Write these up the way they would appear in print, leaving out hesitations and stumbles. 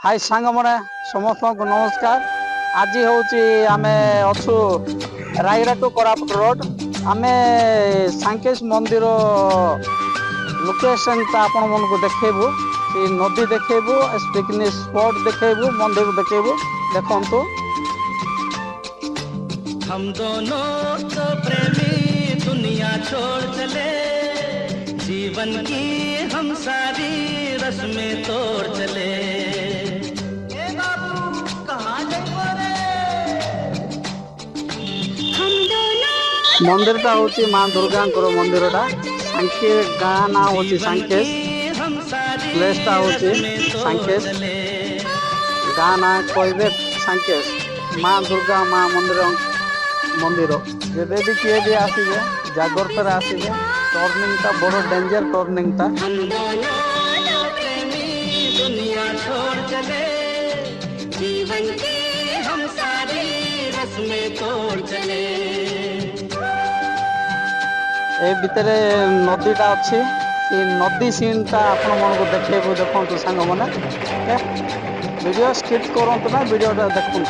हाय सांग मैंने समस्त को नमस्कार। आज हूँ आम अच्छु रायगड़ा टू कोरापुट रोड। आम सांकेश मंदिर लोकेशन आपण मन को देखेबू, नदी देखेबू, पिकनिक स्पॉट देखेबू, मंदिर देखेबू। देखंतु हम दोनों तो प्रेमी दुनिया छोड़ चले, जीवन की हम सारी रस्में तोड़ चले। मंदिरटा हूँ माँ दुर्गा मंदिरटा। सांके गाँ ना हूँ सांकेश, प्लेसटा हूँ सांकेश, गाँ ना कहबे सांकेश। माँ दुर्गा माँ मंदिर जब भी किए भी आसबे जागृत आसबे। टर्निंगटा बड़ डेंजर टर्निंगटा। दुनिया छोड़ चले, जीवन की हम सारी रस्में तोड़ चले। ए भितरे नदीटा अच्छी, नदी सीनटा आपण मन को देखेबू। देखो सांग मैंने वीडियो स्किप करंतु ना, वीडियोटा देखु।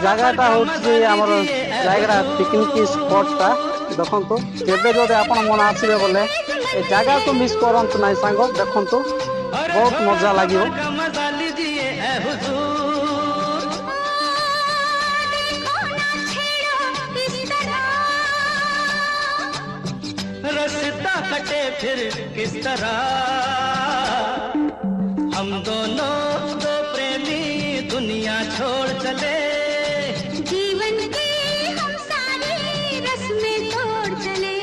जगहटा हूँ आमर रायगड़ा पिकनिक स्पॉटटा। देखो केबे जदि आपण मन आसबे बोले ए जगह को मिस करंतु ना सांग। देखो बहुत मजा लगे। रास्ता कटे फिर किस तरह, हम दोनों दो प्रेमी दुनिया छोड़ चले, जीवन की हम सारी रस्में तोड़ चले।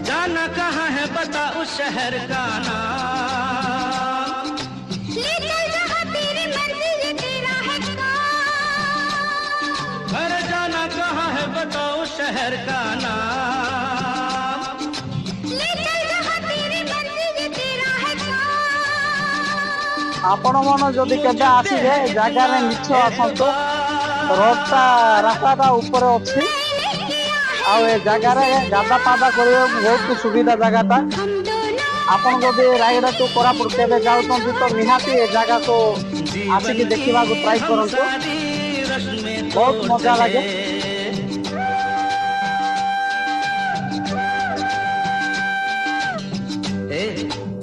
जाना कहाँ है बता उस शहर का नाम, ले चल जहाँ तेरी मर्जी तेरा है काम। अरे जाना कहाँ है बता उस शहर का नाम, ले चल जहाँ तेरी मर्जी तेरा है काम। आपण मन जदि केबे आसीबे जगह में मिछ आसंतो। रोडटा रास्ताटा ऊपर अच्छी जगार गादा पादा कर बहुत सुविधा जगहटा। आपन जदि रायगड़ा टू कोरापुट केबे जाउछंती तो निहाती ए जगह को आसिक देखा ट्राई करंतु, बहुत मजा लगे।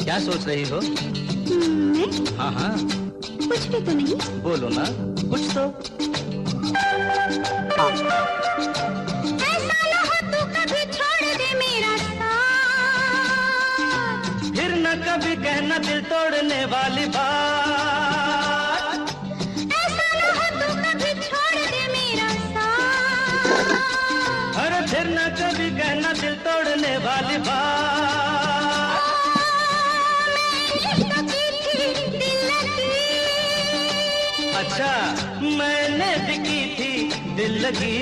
क्या सोच रही हो? हाँ हाँ कुछ भी तो नहीं। बोलो ना कुछ तो। हाँ ऐसा ना हो तू कभी छोड़ दे मेरा साथ, फिर न कभी कहना दिल तोड़ने वाली बात। ऐसा ना हो तू कभी छोड़ दे मेरा साथ, अरे फिर न कभी कहना दिल तोड़ने वाली बात। अच्छा मैंने भी की थी दिल लगी,